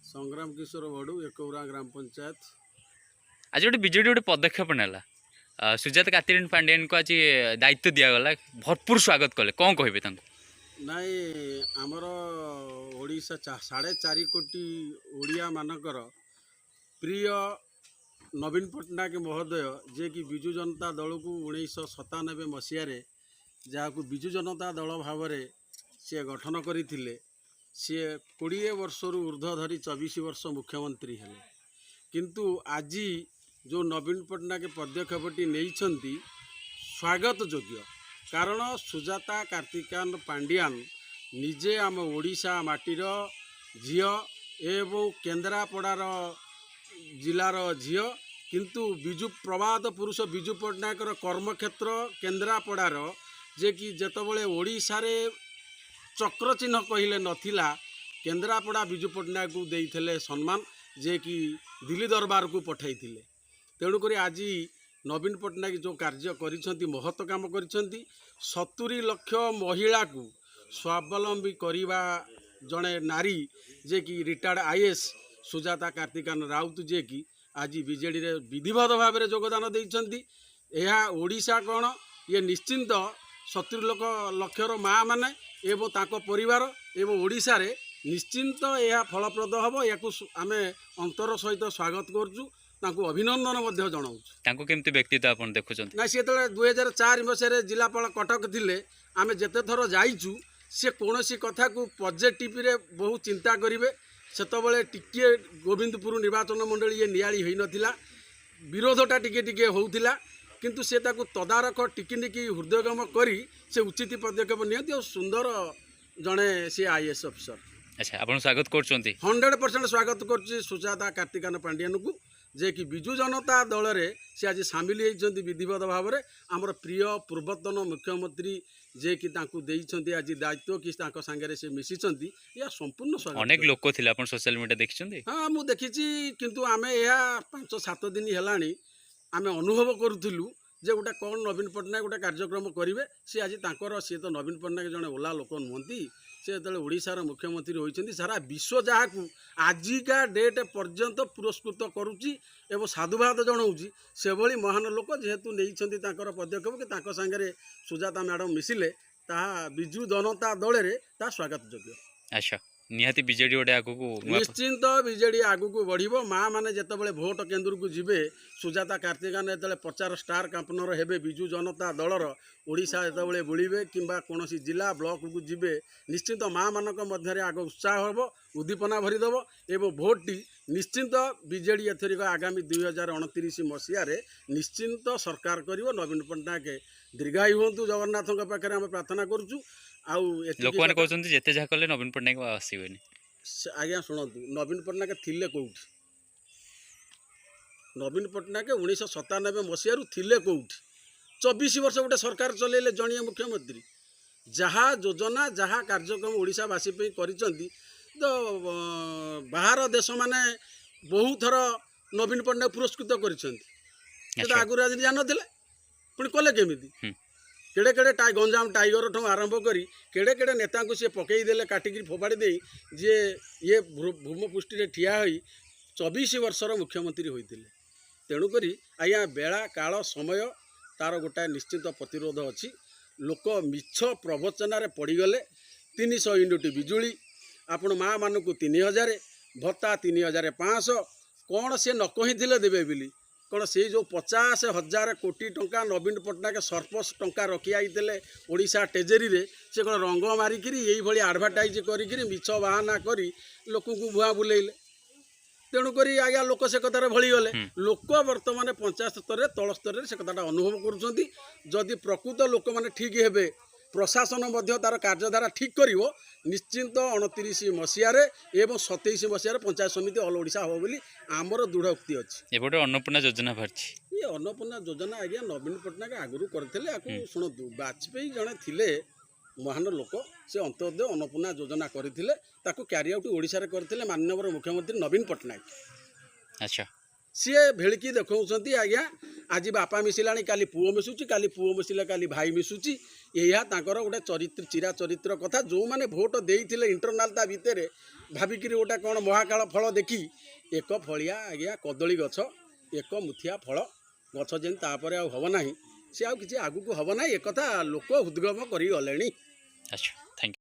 संग्राम किशोर बड़ू एकौरा ग्राम पंचायत। आज गोटे विजेडी गोटे पदक्षेप नेला सुजाता कातिरणी पांडेयन को आज दायित्व दिगला भरपूर स्वागत कले कौन कहे नाई आमर ओडिशा 4.5 कोटी ओडिया मानकर प्रिय नवीन पट्टनायक महोदय जे कि विजु जनता दल को 1997 मसीह जहाँ को विजु जनता दल भाव सी गठन करते सी 20 वर्ष ऊर्ध्व धरी 24 वर्ष मुख्यमंत्री हेले किंतु आज जो नवीन पट्टनायक पदक्षेपटी नहीं स्वागत योग्य कारण सुजाता कार्तिकान पांडियान निजे आम ओडिशा माटीर झील एवं केन्द्रापड़ार जिलार झील किंतु विजु प्रवाद पुरुष विजु पट्टनायक कर्मक्षेत्र केन्द्रापड़ार जे कि जेतबले ओडिशा रे चक्र चिन्ह कहले नथिला केन्द्रापड़ा विजु पट्टनायक को देइथिले सम्मान जे कि दिल्ली दरबार को पठाई तेणुक आज नवीन पट्टनायक जो कार्य करिसेंती महत्व काम करिसेंती 70 लाख महिला को स्वावलंबी करिबा जड़े नारी जे कि रिटायर्ड आईएएस सुजाता कार्तिकान राउत जे कि आज बीजेडी रे विधिवत भाव में योगदान देइसेंती यह ओडिशा कौन ये निश्चिंत 70 लक्षर माँ माने एवं ताको परिवार एवं ओडिशा रे निश्चिंत यह फलप्रद हम या आम अंतर सहित स्वागत करूँ अभिनंदन जनाऊँ केमती व्यक्तित्व आपन देखुछन ना सी 2004 मसीह जिलापाल कटक थिले आमे जेते थर जाइचु से कोनोसी कथा को पॉजिटिव रे बहुत चिंता करिवे सेतबले टिके गोविंदपुर निर्वाचन मंडली ये नियाली होई नथिला विरोधटा टिके टिके होउथिला किंतु से ताकू तदारख टिकी हृदयगम करी से उचित पदक्षेप नियंती और सुंदर जड़े सी आईएएस ऑफिसर। अच्छा आपन स्वागत करछंती 100% स्वागत करछि सुजाता कार्तिकान पांडियन को जे कि विजु जनता दल रे से आज सामिल होती विधिवत भाव में आमर प्रिय पूर्वतन मुख्यमंत्री जे कि तांकू देइछंती आज दायित्व कि सांगे से मिशिछंती या संपूर्ण स्वागत। अनेक लोक थिले आपन सोशल मीडिया देखिछंती? हाँ मु देखिछि किंतु आमे या 5-7 दिन हेलानी आमे अनुभव करूथिलु जे गोटे कौन नवीन पट्टनायक गोटे कार्यक्रम करेंगे सी आज तांकर सी तो नवीन पट्टनायक जड़े ओला लोक नुहति से जो ओडिशार मुख्यमंत्री होती सारा विश्व जहाँ को आजिका डेट पर्यंत पुरस्कृत करुच्ची एवं साधुवाद जनाऊँगी से भली महान लोक जेहेतु नहीं पदक्षेप कि सांगे सुजाता मैडम मिसिले ताहा विजु जनता दल रे ता स्वागत योग्य। अच्छा निहाती बीजेडी गोटे आगु निश्चिंत बीजेडी आगु बढ़िबो माँ माने जेतेबेले भोट केन्द्र को जिबे सुजाता कार्तिकान जेतेबेले प्रचार स्टार कैंपेनर हेबे विजु जनता दलर ओडिशा जेतेबेले बुलिबे किंबा कोनोसी जिला ब्लॉक को जिबे निश्चिंत माँ मानक मध्य आग उत्साह हबो उद्दीपना भरीदेव एवं भोटटी निश्चिंत बीजेडी एथरिक आगामी 2029 मसीह निश्चिंत सरकार करिवो नवीन पट्टनायक दीर्घायु हुंतु जगन्नाथ पाखे आम प्रार्थना करूँ। लोक मैंने कहते जिते जहाँ कले नवीन पट्टनायक आसबेनि आज्ञा शुणु नवीन पट्टनायक थिले कौटी नवीन पट्टनायक 1997 मसीह थिले कौटी 24 वर्ष गोटे सरकार चलैले जणिया मुख्यमंत्री जहाँ योजना जहाँ कार्यक्रम ओडिशावासी करिसेंती तो बाहर देश माने बहुत थर नवीन पट्टनायक पुरस्कृत करिसेंती आगुरी आज जान थे पुणी कले केमिति केड़े केड़े गंजाम टाइगर ठूँ आरंभ करी केड़े केड़े नेता को सी पकईदे काटिकी फोपाड़ी दे जे ये भूमपृष्टि ठिया होई 24 वर्षर मुख्यमंत्री होते तेणुक आज्ञा बेला काल समय तार गोटाए निश्चित प्रतिरोध अच्छी लोक मिछ प्रवचन पड़गले 300 यूनिट बिजुली आपण माँ मान को 3000 भत्ता 3500 कौन सी न कही देवे बोली कौन से जो 50,000 कोटी टंका नवीन पट्टनायक सरप्लस टंका रखी आईते ओडिशा ट्रेजेरी रे से कौन रंग मारिकी यही आडभटाइज करी मिछ बाहाना करी लोक को भुआ बुलेइले तेणुक आज्ञा लोक से कथार भली गले लोक बर्तमान पंचायत स्तर तल स्तर से कथाटा अनुभव करुँच प्रकृत लोक मैंने ठीक हे प्रशासन तार कार्यधारा ठीक करिवो निश्चिंत 29 मसीह एवं 27 मसीह पंचायत समिति ऑल ओडिशा हो बोली आमर दृढ़ उक्ति अच्छी एबोटे अन्नपूर्णा योजना बाहरी ये अन्नपूर्णा योजना आज्ञा नवीन पट्टनायक आगुरी करथिले आकु शुणु वाजपेयी जड़े थिले महान लोक से अंत्योदय अन्नपूर्णा योजना करथिले ताकु क्यारी आउट ओडिशा रे करथिले माननीय मुख्यमंत्री नवीन पट्टनायक। अच्छा ସିଏ ଭେଳିକି ଦେଖାଉଛନ୍ତି ଆଜ୍ଞା ଆଜି ବାପା ମିଶିଲାଣି କାଲି ପୁଅ ମିଶୁଛି, କାଲି ପୁଅ ମିଶିଲେ କାଲି ଭାଇ ମିଶୁଛି। ଏହା ତାଙ୍କର ଗୋଟେ ଚିରା ଚରିତ୍ର କଥା। ଯେଉଁମାନେ ଭୋଟ ଦେଇଥିଲେ ଇଣ୍ଟରନାଲ ତା ଭିତରେ ଭାବିକିରି ଗୋଟେ କ'ଣ ମହାକାଳ ଫଳ ଦେଖି ଏକ ଫଳିଆ ଆଜ୍ଞା କଦଳୀ ଗଛ, ଏକ ମୁଠିଆ ଫଳ ଗଛ ଯେମିତି ତାପରେ ଆଉ ହେବ ନାହିଁ, ସେ ଆଉ କିଛି ଆଗକୁ ହେବ ନାହିଁ, ଏକଥା ଲୋକ ହୃଦଗମ କରିଗଲେଣି। ଆଚ୍ଛା, ଥ୍ୟାଙ୍କ ୟୁ।